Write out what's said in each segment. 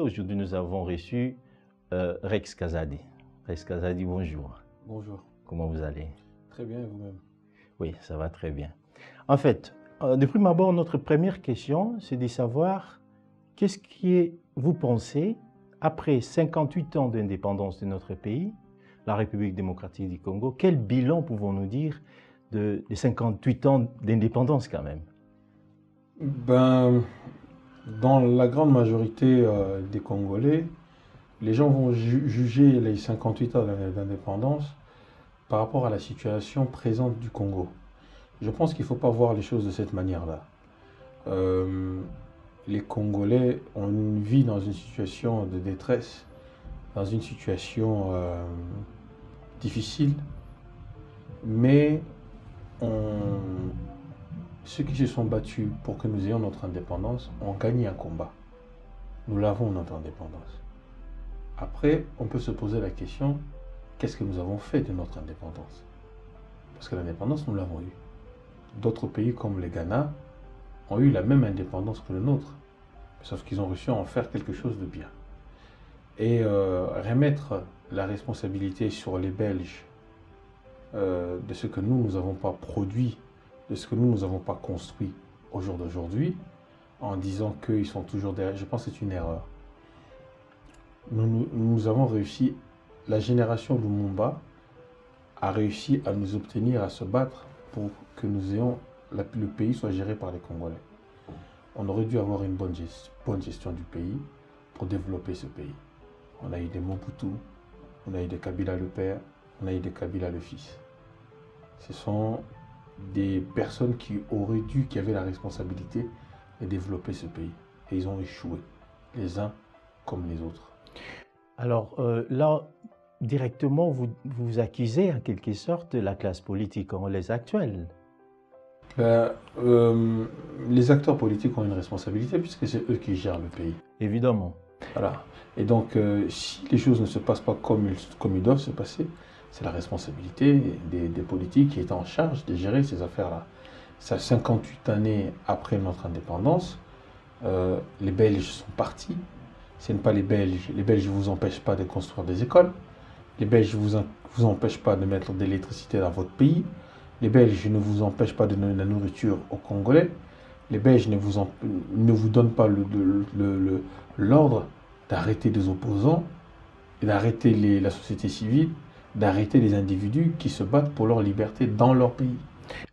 Aujourd'hui, nous avons reçu Rex Kazadi. Rex Kazadi, bonjour. Bonjour. Comment vous allez? Très bien, et vous-même? Oui, ça va très bien. En fait, de prime abord, notre première question, c'est de savoir qu'est-ce que vous pensez, après 58 ans d'indépendance de notre pays, la République démocratique du Congo, quel bilan pouvons-nous dire de 58 ans d'indépendance quand même? Dans la grande majorité des Congolais, les gens vont juger les 58 ans d'indépendance par rapport à la situation présente du Congo. Je pense qu'il ne faut pas voir les choses de cette manière-là. Les Congolais vivent dans une situation de détresse, dans une situation difficile, mais ceux qui se sont battus pour que nous ayons notre indépendance ont gagné un combat. Nous l'avons, notre indépendance. Après, on peut se poser la question, qu'est-ce que nous avons fait de notre indépendance? Parce que l'indépendance, nous l'avons eue. D'autres pays comme le Ghana ont eu la même indépendance que le nôtre, sauf qu'ils ont réussi à en faire quelque chose de bien. Et remettre la responsabilité sur les Belges de ce que nous n'avons pas produit, de ce que nous n'avons pas construit au jour d'aujourd'hui, en disant qu'ils sont toujours derrière, je pense que c'est une erreur. Nous avons réussi, la génération Lumumba a réussi à nous obtenir, à se battre pour que le pays soit géré par les Congolais. On aurait dû avoir une bonne gestion du pays pour développer ce pays. On a eu des Mobutu, on a eu des Kabila le père, on a eu des Kabila le fils. Ce sont des personnes qui avaient la responsabilité de développer ce pays. Et ils ont échoué, les uns comme les autres. Alors là, directement, vous accusez en quelque sorte la classe politique congolaise actuelle. Les acteurs politiques ont une responsabilité puisque c'est eux qui gèrent le pays. Évidemment. Voilà. Et donc, si les choses ne se passent pas comme ils doivent se passer, c'est la responsabilité des politiques qui étaient en charge de gérer ces affaires-là. Ça, 58 années après notre indépendance, les Belges sont partis. Ce n'est pas les Belges. Les Belges ne vous empêchent pas de construire des écoles. Les Belges ne vous empêchent pas de mettre de l'électricité dans votre pays. Les Belges ne vous empêchent pas de donner de la nourriture aux Congolais. Les Belges ne vous donnent pas l'ordre d'arrêter des opposants, d'arrêter la société civile, d'arrêter les individus qui se battent pour leur liberté dans leur pays.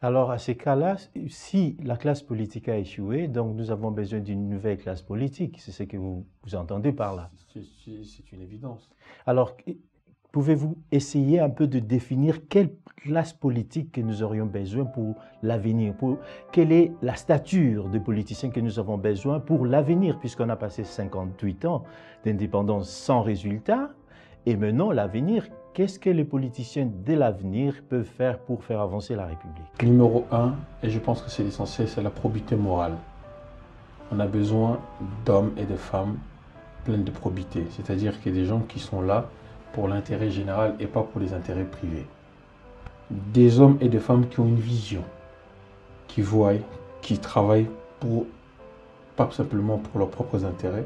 Alors, à ces cas-là, si la classe politique a échoué, donc nous avons besoin d'une nouvelle classe politique. C'est ce que vous entendez par là. C'est une évidence. Alors, pouvez-vous essayer un peu de définir quelle classe politique que nous aurions besoin pour l'avenir? Quelle est la stature de politiciens que nous avons besoin pour l'avenir, puisqu'on a passé 58 ans d'indépendance sans résultat, et maintenant l'avenir, qu'est-ce que les politiciens de l'avenir peuvent faire pour faire avancer la République? Numéro 1, et je pense que c'est l'essentiel, c'est la probité morale. On a besoin d'hommes et de femmes pleins de probité, c'est-à-dire qu'il y a des gens qui sont là pour l'intérêt général et pas pour les intérêts privés. Des hommes et des femmes qui ont une vision, qui voient, qui travaillent pas simplement pour leurs propres intérêts,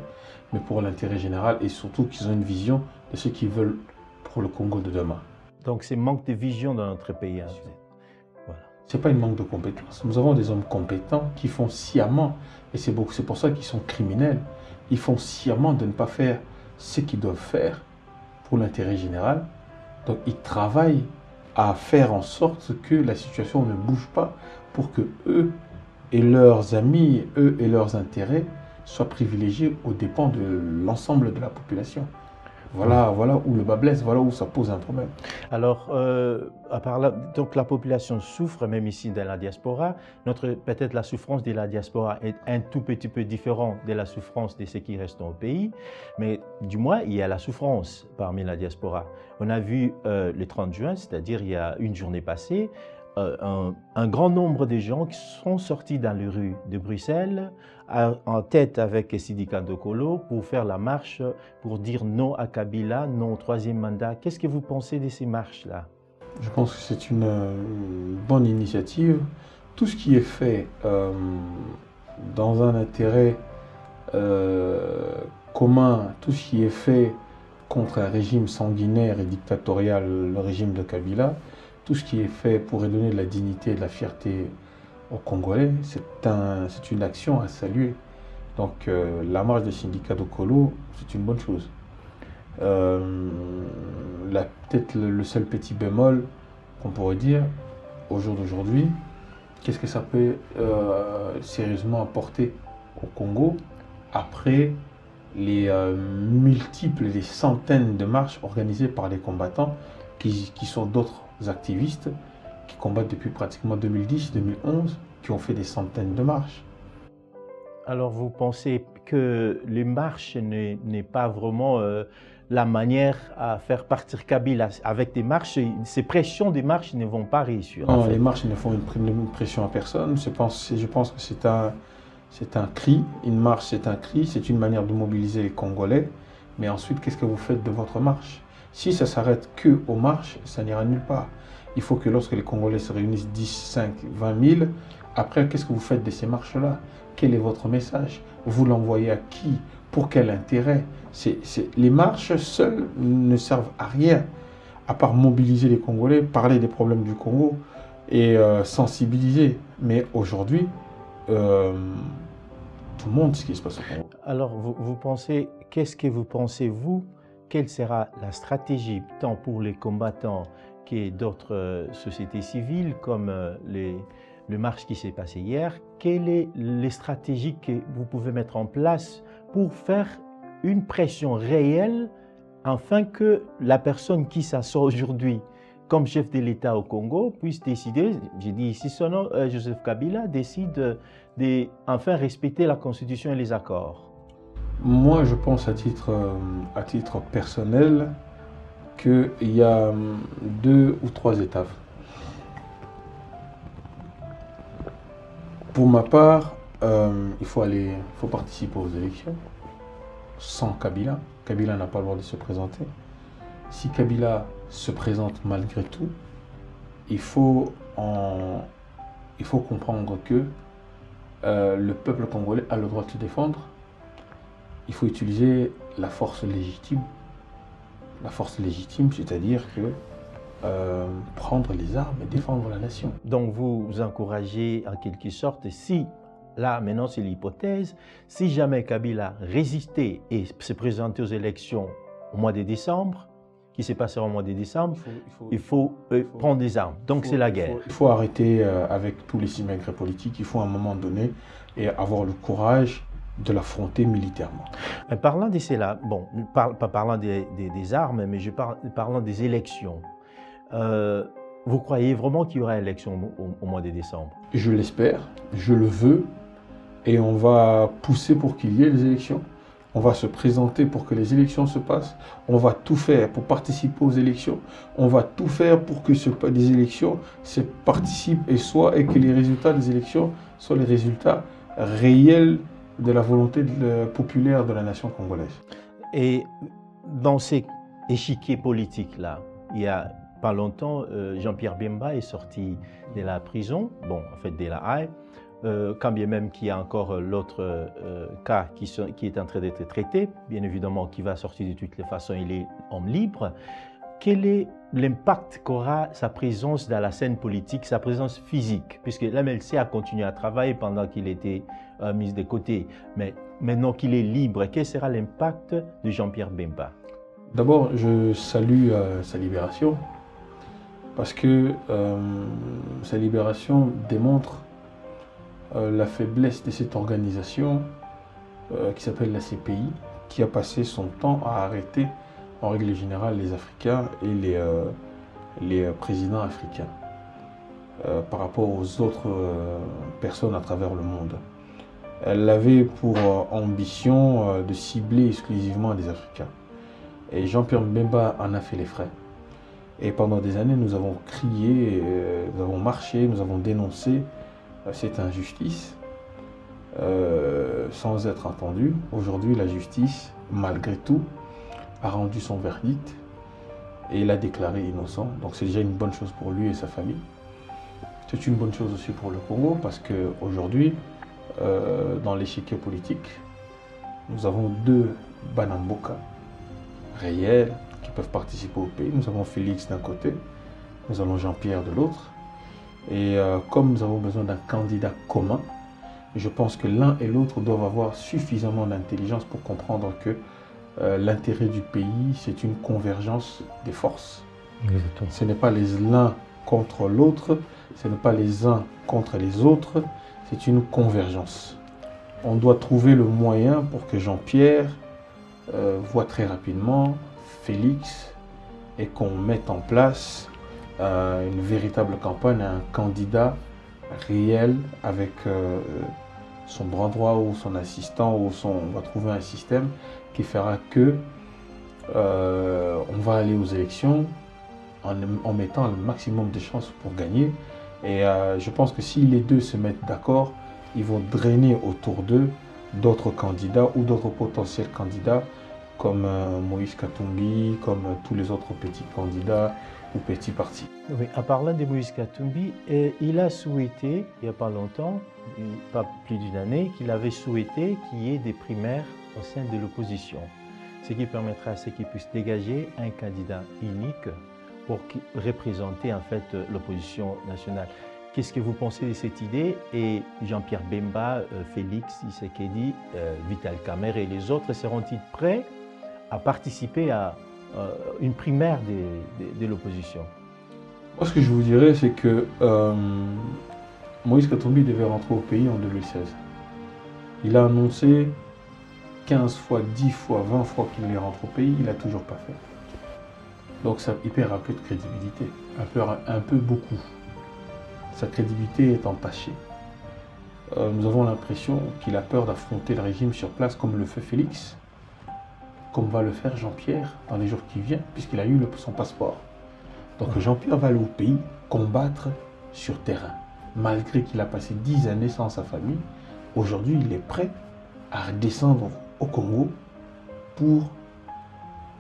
mais pour l'intérêt général et surtout qu'ils ont une vision de ce qu'ils veulent pour le Congo de demain. Donc c'est manque de vision dans notre pays. Voilà. Ce n'est pas une manque de compétences. Nous avons des hommes compétents qui font sciemment, et c'est pour ça qu'ils sont criminels, ils font sciemment de ne pas faire ce qu'ils doivent faire pour l'intérêt général. Donc ils travaillent à faire en sorte que la situation ne bouge pas pour que eux et leurs amis, eux et leurs intérêts soient privilégiés aux dépens de l'ensemble de la population. Voilà où le bas blesse, voilà où ça pose un problème. Alors, à part là, donc la population souffre, même ici dans la diaspora. Peut-être la souffrance de la diaspora est un tout petit peu différente de la souffrance de ceux qui restent au pays, mais du moins, il y a la souffrance parmi la diaspora. On a vu le 30 juin, c'est-à-dire il y a une journée passée, un grand nombre de gens qui sont sortis dans les rues de Bruxelles, en tête avec Sidi Kandokolo, pour faire la marche, pour dire non à Kabila, non au troisième mandat. Qu'est-ce que vous pensez de ces marches-là? Je pense que c'est une bonne initiative. Tout ce qui est fait dans un intérêt comment tout ce qui est fait contre un régime sanguinaire et dictatorial, le régime de Kabila, tout ce qui est fait pour redonner de la dignité et de la fierté aux Congolais, c'est une action à saluer. Donc la marche des syndicats de Colo, c'est une bonne chose. Peut-être le seul petit bémol qu'on pourrait dire au jour d'aujourd'hui, qu'est-ce que ça peut sérieusement apporter au Congo après les multiples, les centaines de marches organisées par les combattants qui sont d'autres activistes qui combattent depuis pratiquement 2010-2011, qui ont fait des centaines de marches. Alors vous pensez que les marches n'est pas vraiment la manière à faire partir Kabila avec des marches, ces pressions des marches ne vont pas réussir. Non, les marches ne font une pression à personne. Je pense que c'est un cri. Une marche, c'est un cri. C'est une manière de mobiliser les Congolais. Mais ensuite, qu'est-ce que vous faites de votre marche? Si ça s'arrête que aux marches, ça n'ira nulle part. Il faut que lorsque les Congolais se réunissent 10, 5, 20 000, après, qu'est-ce que vous faites de ces marches-là? Quel est votre message? Vous l'envoyez à qui? Pour quel intérêt? Les marches seules ne servent à rien, à part mobiliser les Congolais, parler des problèmes du Congo et sensibiliser. Mais aujourd'hui, tout le monde sait ce qui se passe au Congo. Alors, vous pensez, qu'est-ce que vous pensez, vous, quelle sera la stratégie, tant pour les combattants que d'autres sociétés civiles, comme le marche qui s'est passé hier? Quelles sont les stratégies que vous pouvez mettre en place pour faire une pression réelle afin que la personne qui s'assoit aujourd'hui comme chef de l'État au Congo puisse décider, j'ai dit ici son nom, Joseph Kabila, décide de enfin respecter la Constitution et les accords? Moi, je pense à titre personnel qu'il y a 2 ou 3 étapes. Pour ma part, il faut participer aux élections sans Kabila. Kabila n'a pas le droit de se présenter. Si Kabila se présente malgré tout, il faut comprendre que le peuple congolais a le droit de se défendre. Il faut utiliser la force légitime. La force légitime, c'est-à-dire que prendre les armes et défendre la nation. Donc vous encouragez en quelque sorte, si, là maintenant c'est l'hypothèse, si jamais Kabila résistait et se présentait aux élections au mois de décembre, qui s'est passé au mois de décembre, il faut prendre des armes. Donc c'est la guerre. Il faut arrêter avec tous les simagrées politiques, il faut à un moment donné et avoir le courage de l'affronter militairement. Parlant de cela, bon, pas parlant des armes, mais parlant des élections, vous croyez vraiment qu'il y aura élection au mois de décembre? Je l'espère, je le veux, et on va pousser pour qu'il y ait les élections. On va se présenter pour que les élections se passent. On va tout faire pour participer aux élections. On va tout faire pour que les élections se participent et que les résultats des élections soient les résultats réels de la volonté populaire de la nation congolaise. Et dans ces échiquiers politiques-là, il y a pas longtemps, Jean-Pierre Bemba est sorti de la prison, bon, en fait de la Haye, quand bien même qu'il y a encore l'autre cas qui est en train d'être traité, bien évidemment qui va sortir de toutes les façons, il est homme libre. Quel est l'impact qu'aura sa présence dans la scène politique, sa présence physique? Puisque l'MLC a continué à travailler pendant qu'il était mis de côté, mais maintenant qu'il est libre, quel sera l'impact de Jean-Pierre Bemba? D'abord, je salue sa libération, parce que sa libération démontre la faiblesse de cette organisation qui s'appelle la CPI, qui a passé son temps à arrêter en règle générale les Africains et les présidents africains par rapport aux autres personnes à travers le monde. Elle avait pour ambition de cibler exclusivement des Africains. Et Jean-Pierre Bemba en a fait les frais. Et pendant des années, nous avons crié, nous avons marché, nous avons dénoncé cette injustice sans être entendus. Aujourd'hui, la justice, malgré tout, a rendu son verdict et l'a déclaré innocent. Donc c'est déjà une bonne chose pour lui et sa famille. C'est une bonne chose aussi pour le Congo parce qu'aujourd'hui, dans l'échiquier politique, nous avons deux Banamboka réels qui peuvent participer au pays. Nous avons Félix d'un côté, nous avons Jean-Pierre de l'autre. Et comme nous avons besoin d'un candidat commun, je pense que l'un et l'autre doivent avoir suffisamment d'intelligence pour comprendre que l'intérêt du pays, c'est une convergence des forces. Exactement. Ce n'est pas les l'un contre l'autre, ce n'est pas les uns contre les autres, c'est une convergence. On doit trouver le moyen pour que Jean-Pierre voit très rapidement Félix et qu'on mette en place une véritable campagne, un candidat réel avec son bras droit ou son assistant, on va trouver un système qui fera que on va aller aux élections en mettant le maximum de chances pour gagner. Et je pense que si les deux se mettent d'accord, ils vont drainer autour d'eux d'autres candidats ou d'autres potentiels candidats comme Moïse Katumbi, comme tous les autres petits candidats ou petits partis. Oui, en parlant de Moïse Katumbi, il a souhaité, il n'y a pas longtemps, pas plus d'une année, qu'il avait souhaité qu'il y ait des primaires au sein de l'opposition, ce qui permettra à ce qu'il puisse dégager un candidat unique pour représenter en fait l'opposition nationale. Qu'est-ce que vous pensez de cette idée? Et Jean-Pierre Bemba, Félix Tshisekedi, Vital Kamerhe et les autres seront-ils prêts à participer à une primaire de l'opposition? Moi, ce que je vous dirais, c'est que Moïse Katumbi devait rentrer au pays en 2016. Il a annoncé 15 fois, 10 fois, 20 fois qu'il allait rentrer au pays, il n'a toujours pas fait. Donc ça, il perd un peu de crédibilité, un peu beaucoup. Sa crédibilité est entachée. Nous avons l'impression qu'il a peur d'affronter le régime sur place comme le fait Félix, comme va le faire Jean-Pierre dans les jours qui viennent, puisqu'il a eu son passeport. Donc Jean-Pierre va aller au pays combattre sur terrain. Malgré qu'il a passé 10 années sans sa famille, aujourd'hui il est prêt à redescendre au Congo pour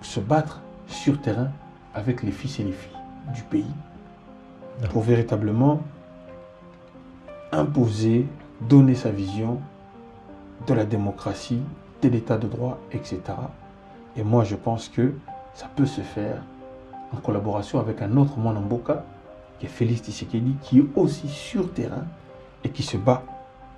se battre sur terrain avec les fils et les filles du pays, pour véritablement imposer, donner sa vision de la démocratie, de l'état de droit, etc. Et moi, je pense que ça peut se faire en collaboration avec un autre Mwanamboka, qui est Félix Tshisekedi, qui est aussi sur terrain et qui se bat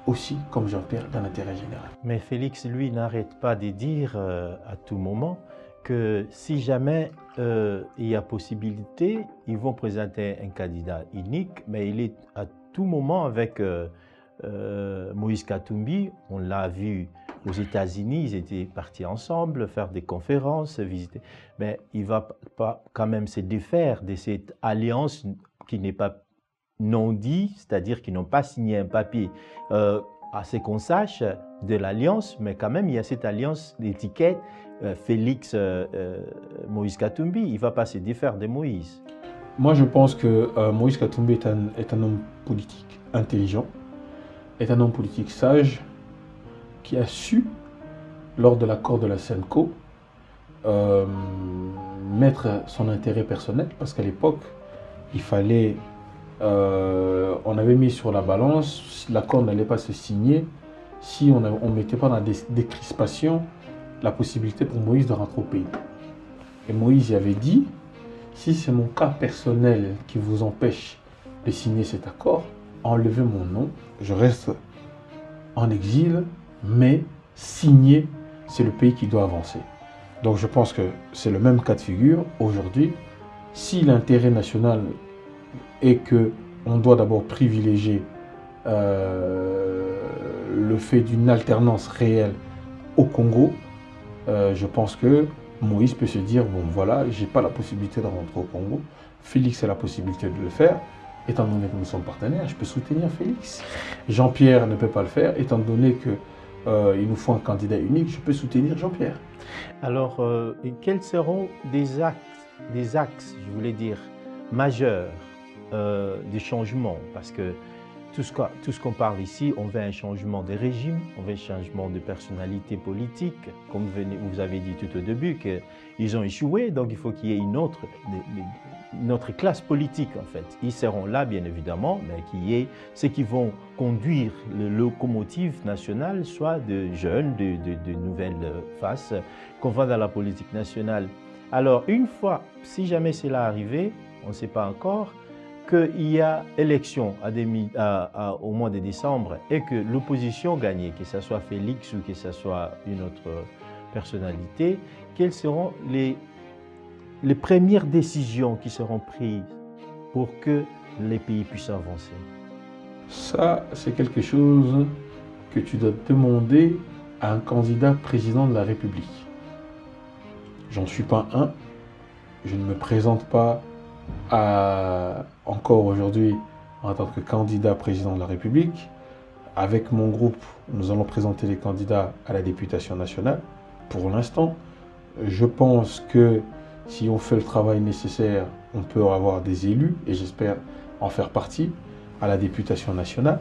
aussi, comme Jean-Pierre, dans l'intérêt général. Mais Félix, lui, n'arrête pas de dire à tout moment que si jamais il y a possibilité, ils vont présenter un candidat unique, mais il est à tout moment avec Moïse Katumbi. On l'a vu aux États-Unis, ils étaient partis ensemble faire des conférences, visiter. Mais il ne va pas quand même se défaire de cette alliance qui n'est pas non dit, c'est-à-dire qu'ils n'ont pas signé un papier à ce qu'on sache de l'alliance, mais quand même il y a cette alliance d'étiquette Félix Moïse Katumbi. Il ne va pas se défaire de Moïse. Moi, je pense que Moïse Katumbi est un homme politique intelligent, est un homme politique sage, qui a su, lors de l'accord de la Senco, mettre son intérêt personnel, parce qu'à l'époque, il fallait, on avait mis sur la balance, l'accord n'allait pas se signer si on ne mettait pas dans des crispations la possibilité pour Moïse de rentrer au pays. Et Moïse y avait dit, si c'est mon cas personnel qui vous empêche de signer cet accord, enlevez mon nom, je reste en exil, mais signer, c'est le pays qui doit avancer. Donc je pense que c'est le même cas de figure aujourd'hui. Si l'intérêt national est que on doit d'abord privilégier le fait d'une alternance réelle au Congo, je pense que Moïse peut se dire, bon voilà, j'ai pas la possibilité de rentrer au Congo, Félix a la possibilité de le faire, étant donné que nous sommes partenaires, je peux soutenir Félix. Jean-Pierre ne peut pas le faire, étant donné que il nous faut un candidat unique, je peux soutenir Jean-Pierre. Alors, quels seront des axes, je voulais dire, majeurs des changements? Parce que tout ce qu'on parle ici, on veut un changement de régime, on veut un changement de personnalité politique. Comme vous avez dit tout au début, qu'ils ont échoué, donc il faut qu'il y ait une autre classe politique en fait. Ils seront là bien évidemment, mais qu'il y ait ceux qui vont conduire le locomotive national, soit de jeunes, de nouvelles faces, qu'on va dans la politique nationale. Alors une fois, si jamais c'est là arrivé, on ne sait pas encore, qu'il y a élection au mois de décembre et que l'opposition gagne, que ce soit Félix ou que ce soit une autre personnalité, quelles seront les premières décisions qui seront prises pour que les pays puissent avancer? Ça, c'est quelque chose que tu dois demander à un candidat président de la République. J'en suis pas un. Je ne me présente pas encore aujourd'hui en tant que candidat président de la République. Avec mon groupe, nous allons présenter les candidats à la députation nationale. Pour l'instant, je pense que si on fait le travail nécessaire, on peut avoir des élus, et j'espère en faire partie, à la députation nationale.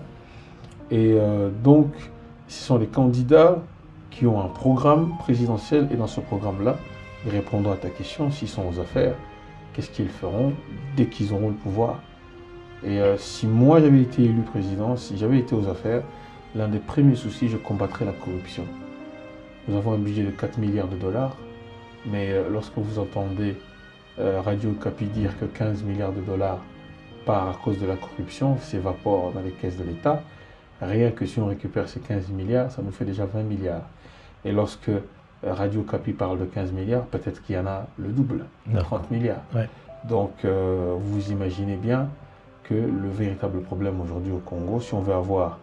Et donc, ce sont les candidats qui ont un programme présidentiel, et dans ce programme-là, ils répondront à ta question, s'ils sont aux affaires, qu'est-ce qu'ils feront dès qu'ils auront le pouvoir. Et si moi j'avais été élu président, si j'avais été aux affaires, l'un des premiers soucis, je combattrais la corruption. Nous avons un budget de 4 milliards de dollars, mais lorsque vous entendez Radio Okapi dire que 15 milliards de dollars part à cause de la corruption, s'évapore dans les caisses de l'État, rien que si on récupère ces 15 milliards, ça nous fait déjà 20 milliards. Et lorsque Radio Okapi parle de 15 milliards, peut-être qu'il y en a le double, 30 milliards. Ouais. Donc vous imaginez bien que le véritable problème aujourd'hui au Congo, si on veut avoir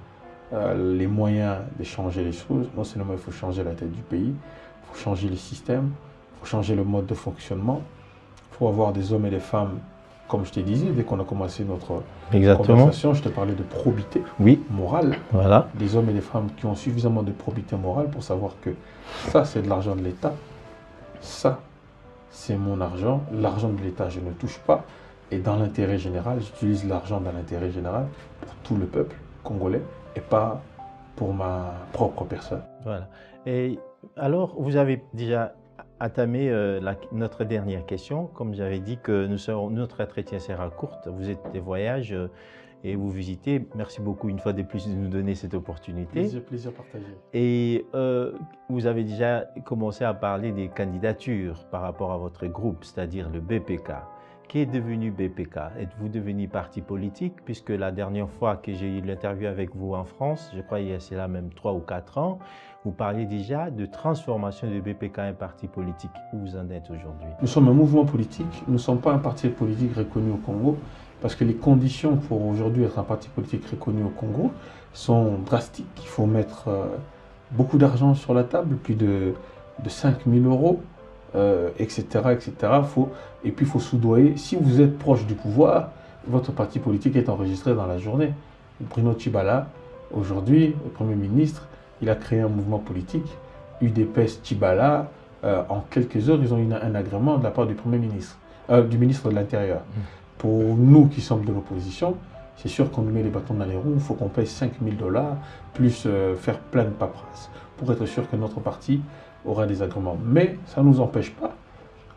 les moyens de changer les choses, non seulement il faut changer la tête du pays, il faut changer les systèmes, il faut changer le mode de fonctionnement, il faut avoir des hommes et des femmes, comme je te disais, dès qu'on a commencé notre conversation, je te parlais de probité morale. Voilà. Des hommes et des femmes qui ont suffisamment de probité morale pour savoir que ça, c'est de l'argent de l'État, ça, c'est mon argent, l'argent de l'État, je ne touche pas, et dans l'intérêt général, j'utilise l'argent dans l'intérêt général pour tout le peuple congolais et pas pour ma propre personne. Voilà. Et alors, vous avez déjà entamé notre dernière question. Comme j'avais dit que notre entretien sera courte, vous êtes des voyages et vous visitez. Merci beaucoup une fois de plus de nous donner cette opportunité. Plaisir partagé. Et vous avez déjà commencé à parler des candidatures par rapport à votre groupe, c'est-à-dire le BPK. Qui est devenu BPK? Êtes-vous devenu parti politique? Puisque la dernière fois que j'ai eu l'interview avec vous en France, je crois qu'il y a cela même 3 ou 4 ans, vous parliez déjà de transformation de BPK en parti politique. Où vous en êtes aujourd'hui? Nous sommes un mouvement politique, nous ne sommes pas un parti politique reconnu au Congo, parce que les conditions pour aujourd'hui être un parti politique reconnu au Congo sont drastiques. Il faut mettre beaucoup d'argent sur la table, plus de 5 000 euros. Etc. Et puis il faut soudoyer. Si vous êtes proche du pouvoir, votre parti politique est enregistré dans la journée. Bruno Tshibala, aujourd'hui, le Premier ministre, il a créé un mouvement politique, UDPS Tshibala. En quelques heures, ils ont eu un agrément de la part du Premier ministre, du ministre de l'Intérieur. Pour nous qui sommes de l'opposition, c'est sûr qu'on nous met les bâtons dans les roues, il faut qu'on paye 5 000 $, plus faire plein de paperasse, pour être sûr que notre parti aura des agréments. Mais ça ne nous empêche pas,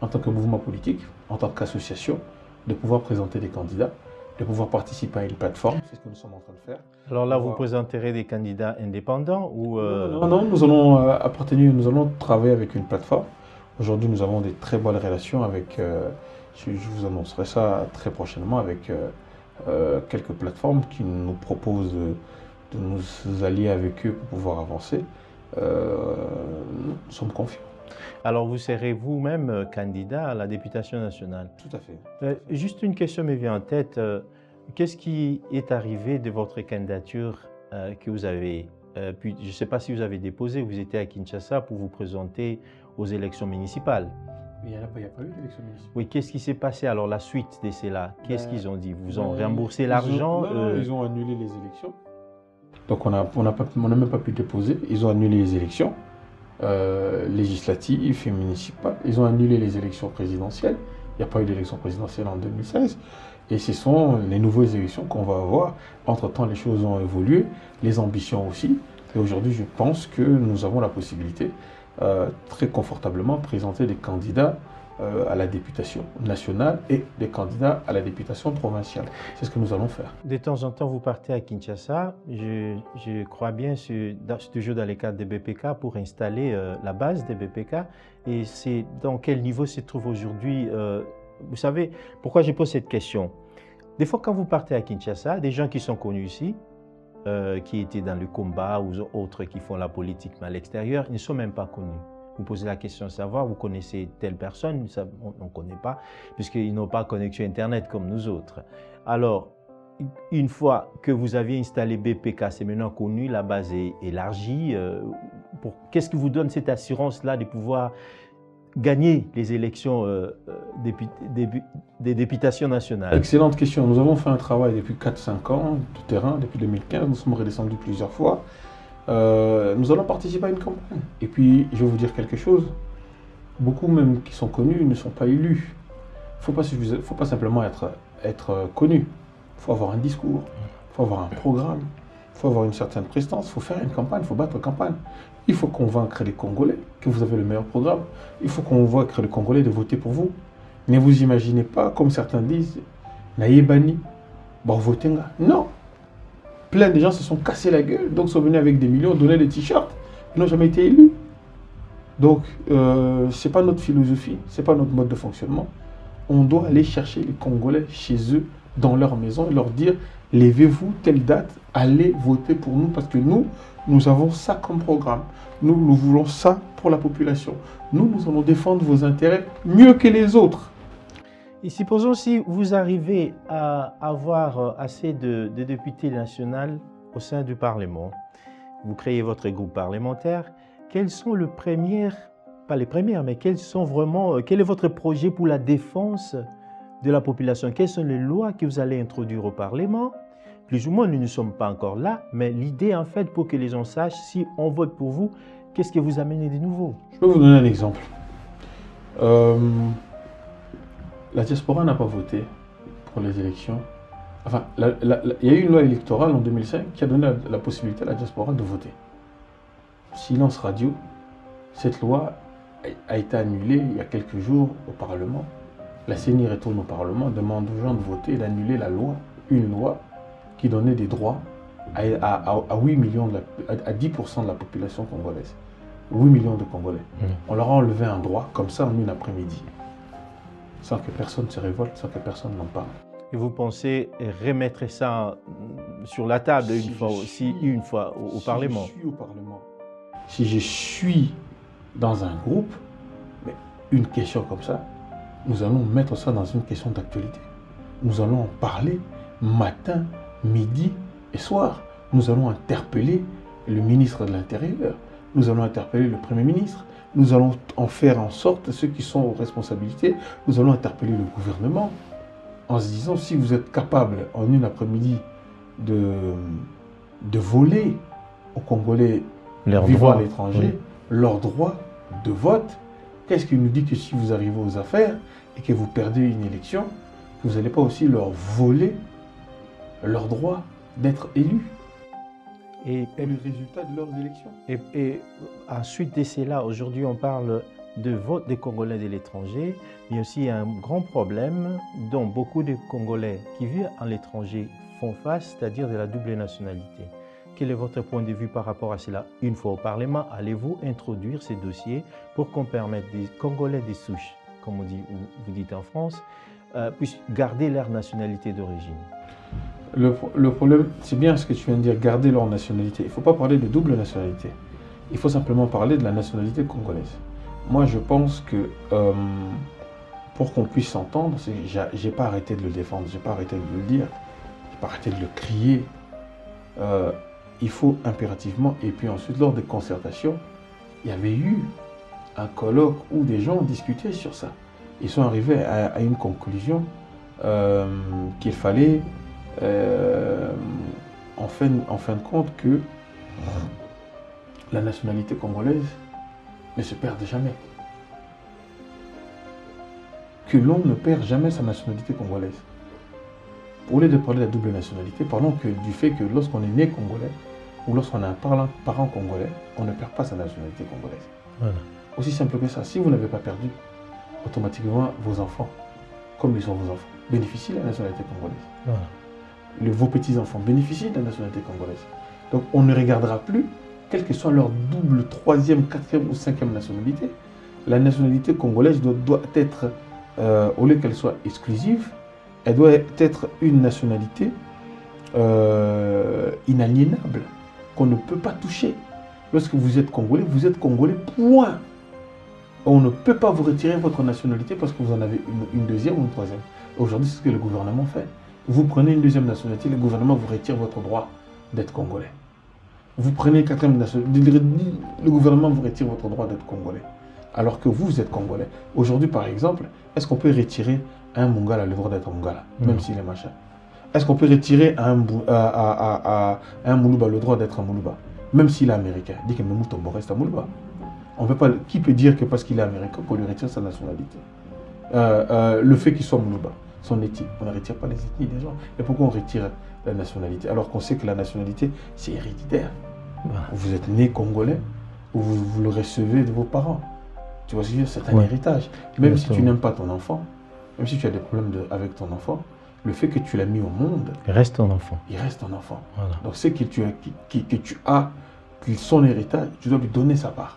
en tant que mouvement politique, en tant qu'association, de pouvoir présenter des candidats, de pouvoir participer à une plateforme. C'est ce que nous sommes en train de faire. Alors là, vous présenterez des candidats indépendants ou Non, nous allons travailler avec une plateforme. Aujourd'hui, nous avons des très bonnes relations avec, je vous annoncerai ça très prochainement, avec quelques plateformes qui nous proposent de nous allier avec eux pour pouvoir avancer. Nous sommes confiants. Alors, vous serez vous-même candidat à la députation nationale? Tout à fait. Juste une question me vient en tête. Qu'est-ce qui est arrivé de votre candidature que vous avez je ne sais pas si vous avez déposé, vous étiez à Kinshasa pour vous présenter aux élections municipales. Mais il n'y a pas eu d'élection municipale. Oui, qu'est-ce qui s'est passé alors la suite de cela? Qu'est-ce qu'ils ont dit? Vous ont remboursé l'argent? Non, ils ont annulé les élections. Donc on n'a même pas pu déposer. Ils ont annulé les élections législatives et municipales. Ils ont annulé les élections présidentielles. Il n'y a pas eu d'élection présidentielle en 2016. Et ce sont les nouvelles élections qu'on va avoir. Entre-temps, les choses ont évolué, les ambitions aussi. Et aujourd'hui, je pense que nous avons la possibilité, très confortablement, de présenter des candidats à la députation nationale et des candidats à la députation provinciale. C'est ce que nous allons faire. De temps en temps, vous partez à Kinshasa. Je crois bien, toujours dans les cadres des BPK, pour installer la base des BPK. Et c'est dans quel niveau se trouve aujourd'hui vous savez, pourquoi je pose cette question? Des fois, quand vous partez à Kinshasa, des gens qui sont connus ici, qui étaient dans le combat ou autres qui font la politique mais à l'extérieur, ils ne sont même pas connus. Vous posez la question de savoir, vous connaissez telle personne, on ne connaît pas, puisqu'ils n'ont pas connexion Internet comme nous autres. Alors, une fois que vous aviez installé BPK, c'est maintenant connu, la base est élargie. Qu'est-ce qui vous donne cette assurance-là de pouvoir gagner les élections des députations nationales? Excellente question. Nous avons fait un travail depuis 4-5 ans de terrain, depuis 2015. Nous sommes redescendus plusieurs fois. Nous allons participer à une campagne. Et puis, je vais vous dire quelque chose. Beaucoup même qui sont connus ne sont pas élus. Il ne faut pas simplement être connu. Il faut avoir un discours, il faut avoir un programme, il faut avoir une certaine prestance, il faut faire une campagne, il faut battre campagne. Il faut convaincre les Congolais que vous avez le meilleur programme. Il faut convaincre les Congolais de voter pour vous. Ne vous imaginez pas, comme certains disent, Naïbani, Borvotenga. Non. Plein de gens se sont cassés la gueule, donc sont venus avec des millions, donner des t-shirts. Ils n'ont jamais été élus. Donc, ce n'est pas notre philosophie, ce n'est pas notre mode de fonctionnement. On doit aller chercher les Congolais chez eux, dans leur maison, et leur dire, levez-vous, telle date, allez voter pour nous, parce que nous avons ça comme programme. Nous voulons ça pour la population. Nous allons défendre vos intérêts mieux que les autres. Et supposons si vous arrivez à avoir assez de députés nationaux au sein du Parlement, vous créez votre groupe parlementaire, quels sont pas les premières, mais quel est votre projet pour la défense de la population? Quelles sont les lois que vous allez introduire au Parlement? Plus ou moins, nous ne sommes pas encore là, mais l'idée, en fait, pour que les gens sachent, si on vote pour vous, qu'est-ce que vous amenez de nouveau? Je peux vous donner un exemple. La diaspora n'a pas voté pour les élections. Enfin, il y a eu une loi électorale en 2005 qui a donné la possibilité à la diaspora de voter. Silence radio, cette loi a été annulée il y a quelques jours au Parlement. La CENI retourne au Parlement, demande aux gens de voter et d'annuler la loi, une loi qui donnait des droits à 8 millions, à 10% de la population congolaise. 8 millions de Congolais. On leur a enlevé un droit comme ça en une après-midi, sans que personne se révolte, sans que personne n'en parle. Et vous pensez remettre ça sur la table une fois au Parlement? Si je suis au Parlement, si je suis dans un groupe, mais une question comme ça, nous allons mettre ça dans une question d'actualité. Nous allons en parler matin, midi et soir. Nous allons interpeller le ministre de l'Intérieur. Nous allons interpeller le Premier ministre. Nous allons en faire en sorte, ceux qui sont aux responsabilités, nous allons interpeller le gouvernement en se disant, si vous êtes capable en une après-midi de voler aux Congolais vivant à l'étranger leur droit de vote, qu'est-ce qui nous dit que si vous arrivez aux affaires et que vous perdez une élection, vous n'allez pas aussi leur voler leur droit d'être élus et le résultat de leurs élections? Et ensuite de cela, aujourd'hui on parle de vote des Congolais de l'étranger, mais aussi un grand problème dont beaucoup de Congolais qui vivent à l'étranger font face, c'est-à-dire de la double nationalité. Quel est votre point de vue par rapport à cela? Une fois au Parlement, allez-vous introduire ces dossiers pour qu'on permette des Congolais des souches, comme vous dites en France, puissent garder leur nationalité d'origine? Le problème, c'est bien ce que tu viens de dire, garder leur nationalité. Il ne faut pas parler de double nationalité. Il faut simplement parler de la nationalité congolaise. Moi, je pense que pour qu'on puisse s'entendre, je n'ai pas arrêté de le défendre, je n'ai pas arrêté de le dire, je n'ai pas arrêté de le crier. Il faut impérativement, et puis ensuite, lors des concertations, il y avait eu un colloque où des gens discutaient sur ça. Ils sont arrivés à une conclusion qu'il fallait, en fin de compte, que la nationalité congolaise ne se perde jamais. que l'on ne perd jamais sa nationalité congolaise. Au lieu de parler de la double nationalité, parlons du fait que lorsqu'on est né congolais ou lorsqu'on a un parent congolais, on ne perd pas sa nationalité congolaise. Voilà. Aussi simple que ça. Si vous n'avez pas perdu, automatiquement, vos enfants, comme ils sont vos enfants, bénéficient de la nationalité congolaise. Voilà. Vos petits-enfants bénéficient de la nationalité congolaise. Donc on ne regardera plus, quelle que soit leur double, troisième, quatrième ou cinquième nationalité, la nationalité congolaise doit être, au lieu qu'elle soit exclusive, elle doit être une nationalité inaliénable, qu'on ne peut pas toucher. Lorsque vous êtes congolais, point. On ne peut pas vous retirer votre nationalité parce que vous en avez une deuxième ou une troisième. Aujourd'hui, c'est ce que le gouvernement fait. Vous prenez une deuxième nationalité, le gouvernement vous retire votre droit d'être congolais. Vous prenez une quatrième nationalité, le gouvernement vous retire votre droit d'être congolais. Alors que vous êtes congolais. Aujourd'hui, par exemple, est-ce qu'on peut retirer à un Mongala le droit d'être Mongala, même s'il est machin? Est-ce qu'on peut retirer à un Moulouba le droit d'être un Moulouba, même s'il est américain? Dit que Memoutombo reste un Moulouba. On peut pas, qui peut dire que parce qu'il est américain qu'on lui retire sa nationalité? Le fait qu'il soit Moulouba, son ethnie, on ne retire pas les ethnies des gens. Et pourquoi on retire la nationalité? Alors qu'on sait que la nationalité, c'est héréditaire. Voilà. Vous êtes né congolais, ou vous le recevez de vos parents. Tu vois ce que je veux dire? C'est un héritage. Même si tu n'aimes pas ton enfant, même si tu as des problèmes avec ton enfant, le fait que tu l'as mis au monde, il reste ton enfant. Il reste ton enfant. Voilà. Donc ce que tu as, son héritage, tu dois lui donner sa part.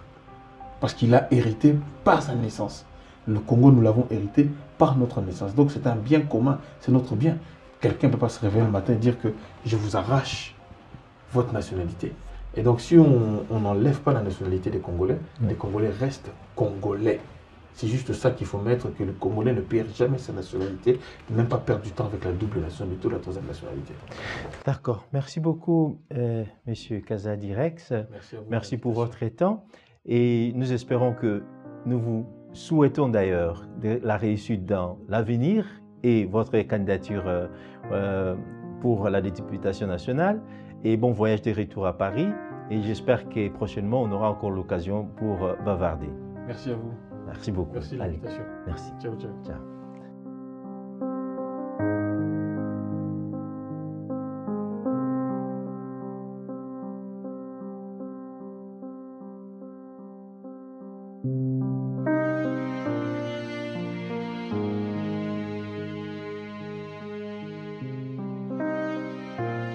Parce qu'il a hérité par sa naissance. Le Congo, nous l'avons hérité par notre naissance. Donc c'est un bien commun, c'est notre bien. Quelqu'un ne peut pas se réveiller le matin et dire que je vous arrache votre nationalité. Et donc si on n'enlève pas la nationalité des Congolais, les Congolais restent Congolais. C'est juste ça qu'il faut mettre, que le Congolais ne perd jamais sa nationalité, même pas perdre du temps avec la double nationalité ou la troisième nationalité. D'accord. Merci beaucoup, Monsieur Kazadi Rex. Merci pour votre temps. Et nous espérons que nous vous souhaitons d'ailleurs la réussite dans l'avenir et votre candidature pour la députation nationale. Et bon voyage de retour à Paris. Et j'espère que prochainement, on aura encore l'occasion pour bavarder. Merci à vous. Merci beaucoup. Merci de l'invitation. Merci. Ciao, ciao. Ciao.